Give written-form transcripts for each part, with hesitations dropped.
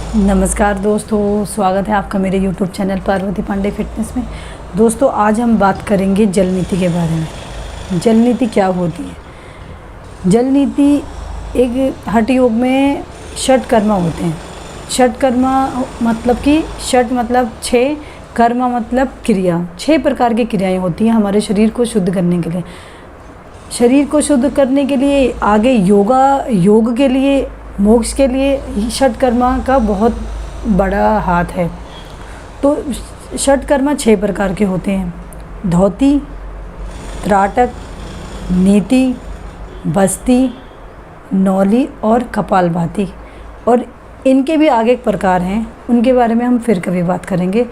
नमस्कार दोस्तों, स्वागत है आपका मेरे YouTube channel Parvati Pandey fitness में। दोस्तों, आज हम बात करेंगे जल नीति के बारे में। जल नीति क्या होती है? जल नीति एक हठ योग में षट कर्म होते हैं। षट कर्म मतलब कि षट मतलब 6, कर्म मतलब क्रिया। 6 प्रकार की क्रियाएं होती हैं हमारे शरीर को शुद्ध करने के लिए। शरीर को शुद्ध करने के लिए आगे योग के लिए, मोक्ष के लिए षट कर्मा का बहुत बड़ा हाथ है। तो षट कर्मा 6 प्रकार के होते हैं: धौती, त्राटक, नीति, बस्ती, नौली और कपालभाति। और इनके भी आगे एक प्रकार हैं, उनके बारे में हम फिर कभी बात करेंगे।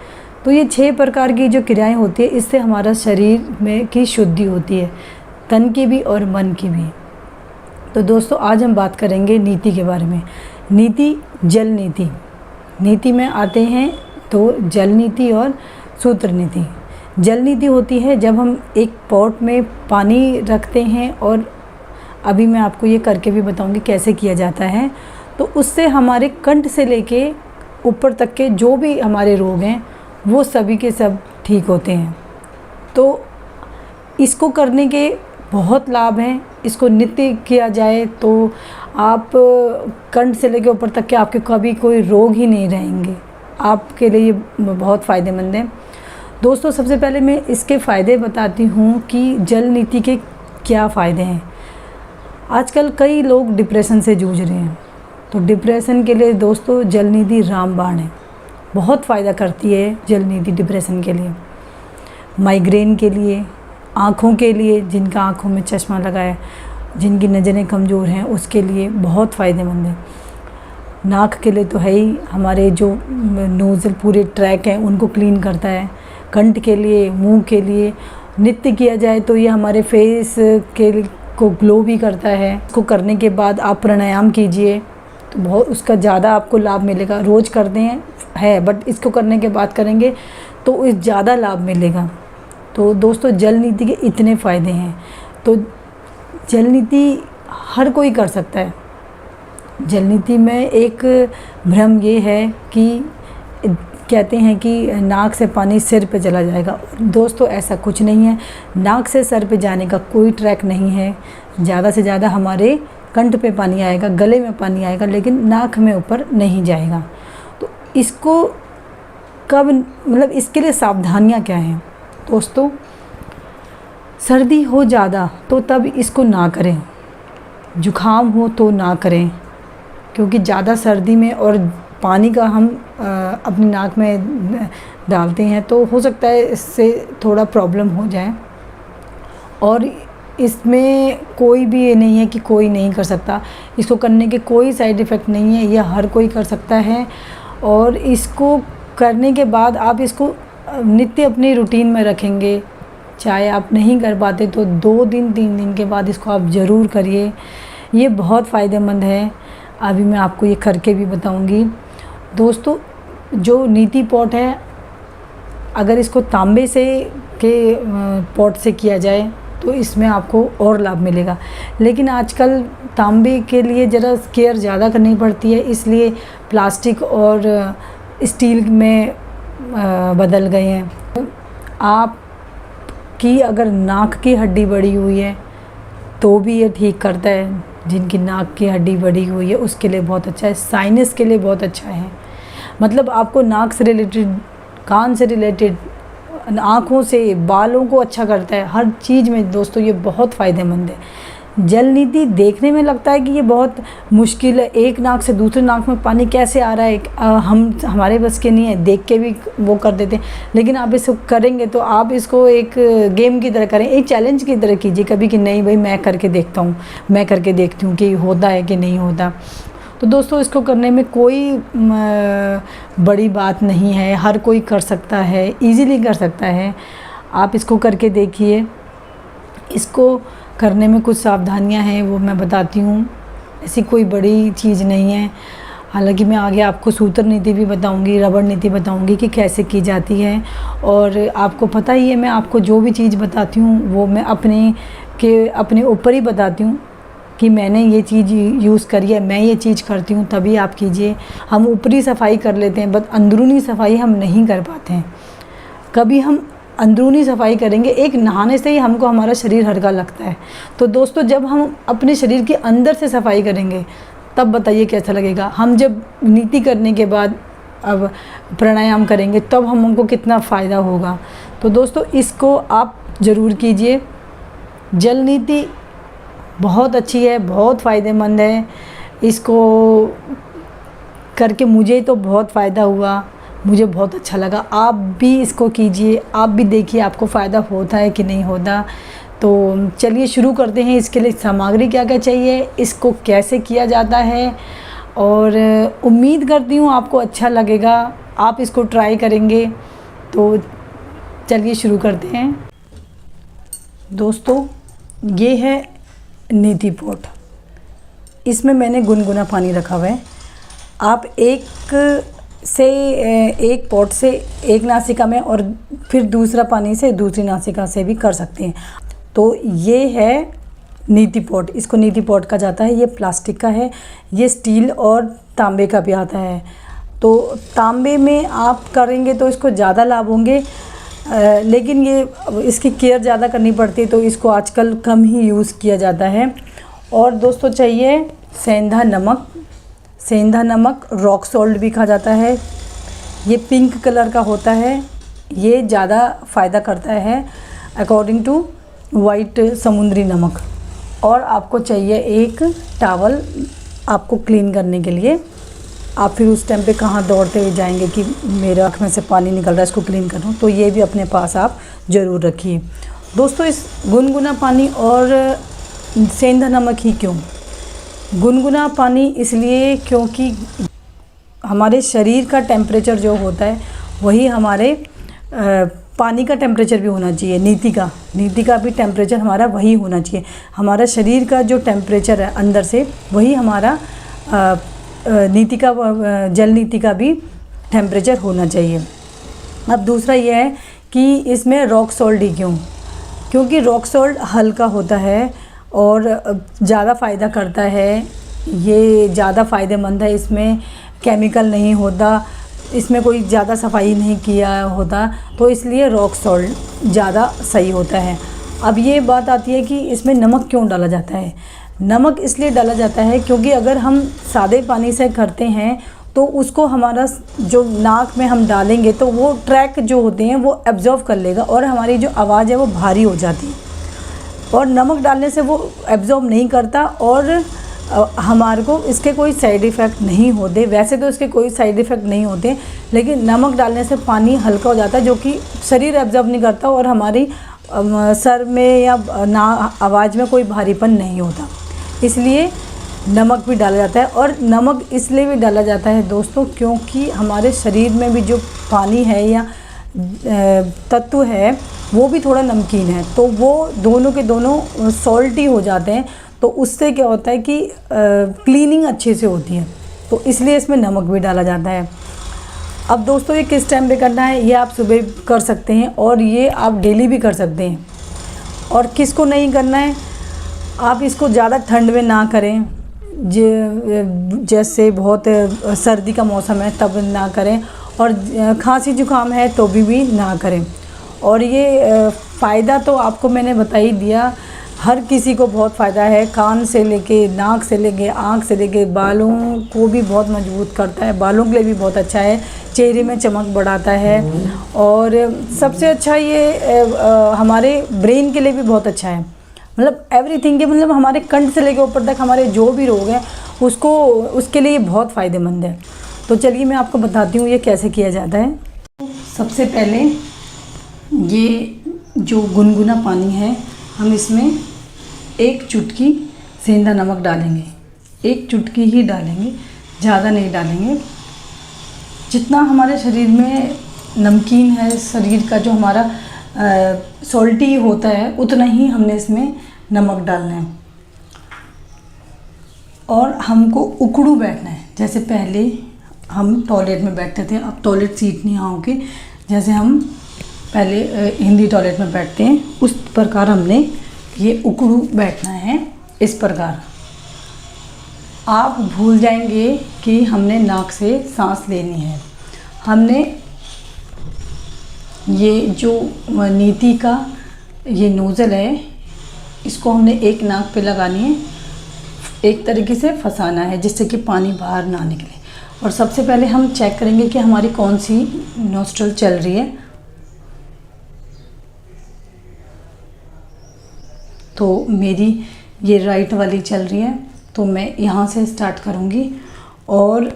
तो ये 6 प्रकार की जो क्रियाएं होती है, इससे हमारा शरीर में की शुद्धि होती है, तन की भी और मन की भी। तो दोस्तों, आज हम बात करेंगे नीति के बारे में। नीति, जल नीति। नीति में आते हैं तो जल नीति और सूत्र नीति। जल नीति होती है जब हम एक पॉट में पानी रखते हैं, और अभी मैं आपको ये करके भी बताऊंगी कैसे किया जाता है। तो उससे हमारे कंठ से लेके ऊपर तक के जो भी हमारे रोग हैं वो सभी के सब ठीक होते हैं। तो इसको करने के बहुत लाभ हैं। इसको नित्य किया जाए तो आप कंठ से लेकर ऊपर तक के आपके कभी कोई रोग ही नहीं रहेंगे। आपके लिए ये बहुत फ़ायदेमंद है। दोस्तों, सबसे पहले मैं इसके फ़ायदे बताती हूँ कि जल नीति के क्या फ़ायदे हैं। आजकल कई लोग डिप्रेशन से जूझ रहे हैं, तो डिप्रेशन के लिए दोस्तों जल नीति रामबाण है। बहुत फ़ायदा करती है जल नीति डिप्रेशन के लिए, माइग्रेन के लिए, आँखों के लिए, जिनका आँखों में चश्मा लगा है, जिनकी नज़रें कमज़ोर हैं, उसके लिए बहुत फ़ायदेमंद है। नाक के लिए तो है ही, हमारे जो नोज़ल पूरे ट्रैक हैं उनको क्लीन करता है। कंठ के लिए, मुंह के लिए नित्य किया जाए तो ये हमारे फेस को ग्लो भी करता है। इसको करने के बाद आप प्राणायाम कीजिए तो बहुत उसका ज़्यादा आपको लाभ मिलेगा। रोज़ करते हैं बट इसको करने के बाद करेंगे तो इस ज़्यादा लाभ मिलेगा। तो दोस्तों, जल नीति के इतने फ़ायदे हैं। तो जल नीति हर कोई कर सकता है। जल नीति में एक भ्रम ये है कि कहते हैं कि नाक से पानी सिर पे चला जाएगा। दोस्तों, ऐसा कुछ नहीं है। नाक से सर पे जाने का कोई ट्रैक नहीं है। ज़्यादा से ज़्यादा हमारे कंठ पे पानी आएगा, गले में पानी आएगा, लेकिन नाक में ऊपर नहीं जाएगा। तो इसको कब, मतलब इसके लिए सावधानियाँ क्या हैं दोस्तों? सर्दी हो ज़्यादा तो तब इसको ना करें, जुखाम हो तो ना करें, क्योंकि ज़्यादा सर्दी में और पानी का हम अपनी नाक में डालते हैं तो हो सकता है इससे थोड़ा प्रॉब्लम हो जाए। और इसमें कोई भी ये नहीं है कि कोई नहीं कर सकता। इसको करने के कोई साइड इफ़ेक्ट नहीं है, यह हर कोई कर सकता है। और इसको करने के बाद आप इसको नित्य अपनी रूटीन में रखेंगे। चाहे आप नहीं कर पाते तो 2 दिन 3 दिन के बाद इसको आप ज़रूर करिए। ये बहुत फ़ायदेमंद है। अभी मैं आपको ये करके भी बताऊंगी। दोस्तों, जो नीति पॉट है, अगर इसको तांबे से के पॉट से किया जाए तो इसमें आपको और लाभ मिलेगा। लेकिन आजकल तांबे के लिए ज़रा केयर ज़्यादा करनी पड़ती है, इसलिए प्लास्टिक और स्टील में बदल गए हैं। आपकी अगर नाक की हड्डी बड़ी हुई है तो भी ये ठीक करता है। जिनकी नाक की हड्डी बड़ी हुई है उसके लिए बहुत अच्छा है। साइनस के लिए बहुत अच्छा है। मतलब आपको नाक से रिलेटेड, कान से रिलेटेड, आँखों से, बालों को अच्छा करता है। हर चीज़ में दोस्तों ये बहुत फ़ायदेमंद है। जल नीति देखने में लगता है कि ये बहुत मुश्किल है। एक नाक से दूसरे नाक में पानी कैसे आ रहा है, हमारे बस के नहीं है, देख के भी वो कर देते हैं। लेकिन आप इसको करेंगे तो आप इसको एक गेम की तरह करें, एक चैलेंज की तरह कीजिए कभी कि नहीं भाई, मैं करके देखता हूँ, मैं करके देखती हूँ कि होता है कि नहीं होता। तो दोस्तों, इसको करने में कोई बड़ी बात नहीं है, हर कोई कर सकता है, इजीली कर सकता है। आप इसको करके देखिए। इसको करने में कुछ सावधानियां हैं, वो मैं बताती हूँ। ऐसी कोई बड़ी चीज़ नहीं है। हालांकि मैं आगे आपको सूत्र नीति भी बताऊंगी, रबड़ नीति बताऊंगी कि कैसे की जाती है। और आपको पता ही है, मैं आपको जो भी चीज़ बताती हूँ वो मैं अपने ऊपर ही बताती हूँ। कि मैंने ये चीज़ यूज़ करी है, मैं ये चीज़ करती हूँ, तभी आप कीजिए। हम ऊपरी सफाई कर लेते हैं, बट अंदरूनी सफाई हम नहीं कर पाते हैं। कभी हम अंदरूनी सफाई करेंगे, एक नहाने से ही हमको हमारा शरीर हल्का लगता है। तो दोस्तों, जब हम अपने शरीर के अंदर से सफाई करेंगे तब बताइए कैसा लगेगा। हम जब नीति करने के बाद अब प्राणायाम करेंगे तब हमको कितना फ़ायदा होगा। तो दोस्तों, इसको आप ज़रूर कीजिए। जल नीति बहुत अच्छी है, बहुत फ़ायदेमंद है। इसको करके मुझे तो बहुत फ़ायदा हुआ, मुझे बहुत अच्छा लगा। आप भी इसको कीजिए, आप भी देखिए आपको फ़ायदा होता है कि नहीं होता। तो चलिए शुरू करते हैं। इसके लिए सामग्री क्या क्या चाहिए, इसको कैसे किया जाता है, और उम्मीद करती हूँ आपको अच्छा लगेगा, आप इसको ट्राई करेंगे। तो चलिए शुरू करते हैं। दोस्तों, ये है नीति पॉट। इसमें मैंने गुनगुना पानी रखा हुआ है। आप एक पॉट से एक नासिका में और फिर दूसरा पानी से दूसरी नासिका से भी कर सकते हैं। तो ये है नीति पॉट, इसको नीति पॉट कहा जाता है। ये प्लास्टिक का है, ये स्टील और तांबे का भी आता है। तो तांबे में आप करेंगे तो इसको ज़्यादा लाभ होंगे, लेकिन ये इसकी केयर ज़्यादा करनी पड़ती है, तो इसको आजकल कम ही यूज़ किया जाता है। और दोस्तों, चाहिए सेंधा नमक। सेंधा नमक रॉक सॉल्ट भी कहा जाता है। ये पिंक कलर का होता है, ये ज़्यादा फ़ायदा करता है अकॉर्डिंग टू वाइट समुद्री नमक। और आपको चाहिए एक टॉवल आपको क्लीन करने के लिए। आप फिर उस टाइम पे कहाँ दौड़ते हुए जाएंगे कि मेरे आँख में से पानी निकल रहा है, इसको क्लीन करूँ, तो ये भी अपने पास आप ज़रूर रखिए। दोस्तों, इस गुनगुना पानी और सेंधा नमक ही क्यों? गुनगुना पानी इसलिए क्योंकि हमारे शरीर का टेम्परेचर जो होता है वही हमारे पानी का टेम्परेचर भी होना चाहिए। नीति का भी टेम्परेचर हमारा वही होना चाहिए। हमारा शरीर का जो टेम्परेचर है अंदर से, वही हमारा जल नीति का भी टेम्परेचर होना चाहिए। अब दूसरा ये है कि इसमें रॉक सॉल्ट ही क्यों? क्योंकि रॉक सॉल्ट हल्का होता है और ज़्यादा फ़ायदा करता है। ये ज़्यादा फ़ायदेमंद है, इसमें केमिकल नहीं होता, इसमें कोई ज़्यादा सफाई नहीं किया होता, तो इसलिए रॉक सॉल्ट ज़्यादा सही होता है। अब ये बात आती है कि इसमें नमक क्यों डाला जाता है? नमक इसलिए डाला जाता है क्योंकि अगर हम सादे पानी से करते हैं तो उसको हमारा जो नाक में हम डालेंगे तो वो ट्रैक जो होते हैं वो एब्जॉर्व कर लेगा और हमारी जो आवाज़ है वो भारी हो जाती है। और नमक डालने से वो एब्जॉर्ब नहीं करता और हमारे को इसके कोई साइड इफ़ेक्ट नहीं होते। वैसे तो इसके कोई साइड इफ़ेक्ट नहीं होते, लेकिन नमक डालने से पानी हल्का हो जाता है जो कि शरीर एब्जॉर्ब नहीं करता और हमारी सर में या आवाज़ में कोई भारीपन नहीं होता। इसलिए नमक भी डाला जाता है। और नमक इसलिए भी डाला जाता है दोस्तों क्योंकि हमारे शरीर में भी जो पानी है या तत्व है वो भी थोड़ा नमकीन है, तो वो दोनों के दोनों सॉल्टी हो जाते हैं। तो उससे क्या होता है कि क्लीनिंग अच्छे से होती है, तो इसलिए इसमें नमक भी डाला जाता है। अब दोस्तों, ये किस टाइम पे करना है? ये आप सुबह कर सकते हैं और ये आप डेली भी कर सकते हैं। और किसको नहीं करना है? आप इसको ज़्यादा ठंड में ना करें, जैसे बहुत सर्दी का मौसम है तब ना करें, और खांसी जुकाम है तो भी ना करें। और ये फ़ायदा तो आपको मैंने बता ही दिया, हर किसी को बहुत फ़ायदा है। कान से लेके नाक से लेके आँख से लेके बालों को भी बहुत मजबूत करता है, बालों के लिए भी बहुत अच्छा है, चेहरे में चमक बढ़ाता है। और सबसे अच्छा ये हमारे ब्रेन के लिए भी बहुत अच्छा है, मतलब एवरीथिंग के, मतलब हमारे कंठ से लेके ऊपर तक हमारे जो भी रोग हैं उसके लिए बहुत फ़ायदेमंद है। तो चलिए मैं आपको बताती हूँ ये कैसे किया जाता है। सबसे पहले ये जो गुनगुना पानी है, हम इसमें एक चुटकी सेंधा नमक डालेंगे, एक चुटकी ही डालेंगे, ज़्यादा नहीं डालेंगे। जितना हमारे शरीर में नमकीन है, शरीर का जो हमारा सॉल्टी होता है, उतना ही हमने इसमें नमक डालना है। और हमको उकड़ू बैठना है, जैसे पहले हम टॉयलेट में बैठते थे, अब टॉयलेट सीट नहीं आओगे, जैसे हम पहले हिंदी टॉयलेट में बैठते हैं उस प्रकार हमने ये उकड़ू बैठना है, इस प्रकार। आप भूल जाएंगे कि हमने नाक से सांस लेनी है। हमने ये जो नीति का ये नोज़ल है, इसको हमने एक नाक पे लगानी है, एक तरीके से फंसाना है जिससे कि पानी बाहर ना निकले। और सबसे पहले हम चेक करेंगे कि हमारी कौन सी नोस्ट्रल चल रही है। तो मेरी ये राइट वाली चल रही है, तो मैं यहाँ से स्टार्ट करूँगी और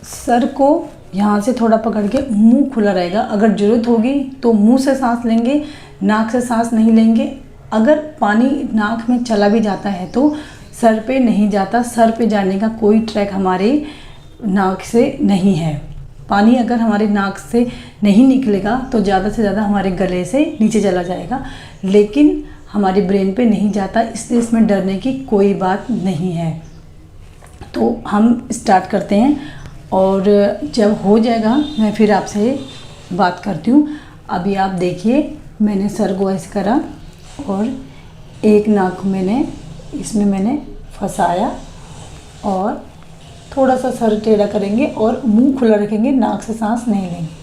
सर को यहाँ से थोड़ा पकड़ के, मुंह खुला रहेगा। अगर ज़रूरत होगी तो मुंह से सांस लेंगे, नाक से सांस नहीं लेंगे। अगर पानी नाक में चला भी जाता है तो सर पे नहीं जाता, सर पे जाने का कोई ट्रैक हमारे नाक से नहीं है। पानी अगर हमारे नाक से नहीं निकलेगा तो ज़्यादा से ज़्यादा हमारे गले से नीचे चला जाएगा, लेकिन हमारे ब्रेन पे नहीं जाता, इसलिए इसमें डरने की कोई बात नहीं है। तो हम स्टार्ट करते हैं और जब हो जाएगा मैं फिर आपसे बात करती हूँ। अभी आप देखिए, मैंने सर को ऐसे करा और एक नाक इसमें मैंने फंसाया और थोड़ा सा सर टेढ़ा करेंगे और मुंह खुला रखेंगे, नाक से सांस नहीं लेंगे।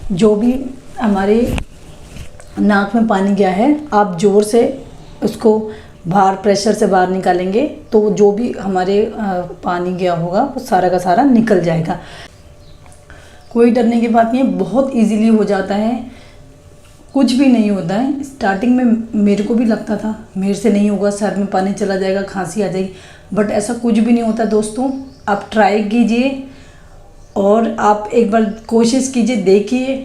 जो भी हमारे नाक में पानी गया है, आप ज़ोर से उसको बाहर, प्रेशर से बाहर निकालेंगे तो जो भी हमारे पानी गया होगा वो सारा का सारा निकल जाएगा। कोई डरने की बात नहीं है, बहुत इजीली हो जाता है, कुछ भी नहीं होता है। स्टार्टिंग में मेरे को भी लगता था मेरे से नहीं होगा, सर में पानी चला जाएगा, खांसी आ जाएगी, बट ऐसा कुछ भी नहीं होता दोस्तों। आप ट्राई कीजिए और आप एक बार कोशिश कीजिए, देखिए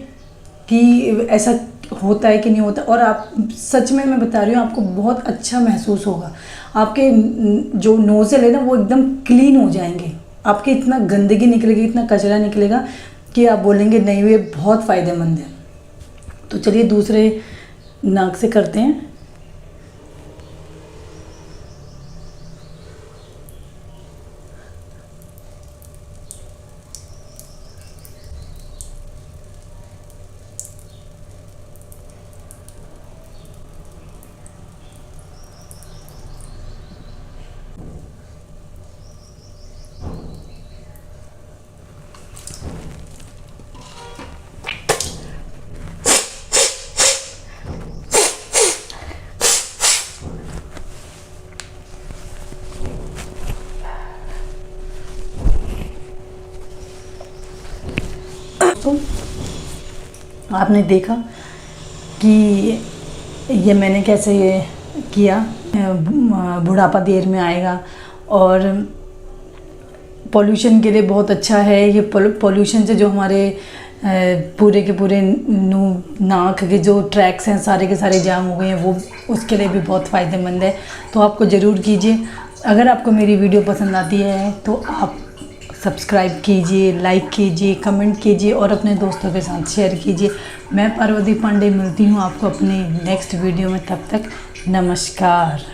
कि ऐसा होता है कि नहीं होता। और आप सच में मैं बता रही हूँ, आपको बहुत अच्छा महसूस होगा। आपके जो नोज़ल है ना वो एकदम क्लीन हो जाएंगे, आपके इतना गंदगी निकलेगी, इतना कचरा निकलेगा कि आप बोलेंगे नहीं ये बहुत फ़ायदेमंद है। तो चलिए दूसरे नाक से करते हैं। तो आपने देखा कि ये मैंने कैसे ये किया। बुढ़ापा देर में आएगा और पॉल्यूशन के लिए बहुत अच्छा है। ये पॉल्यूशन से जो हमारे पूरे के पूरे नाक के जो ट्रैक्स हैं सारे के सारे जाम हो गए हैं, वो उसके लिए भी बहुत फ़ायदेमंद है। तो आपको ज़रूर कीजिए। अगर आपको मेरी वीडियो पसंद आती है तो आप सब्सक्राइब कीजिए, लाइक कीजिए, कमेंट कीजिए और अपने दोस्तों के साथ शेयर कीजिए। मैं पार्वती पांडे मिलती हूँ आपको अपनी नेक्स्ट वीडियो में, तब तक नमस्कार।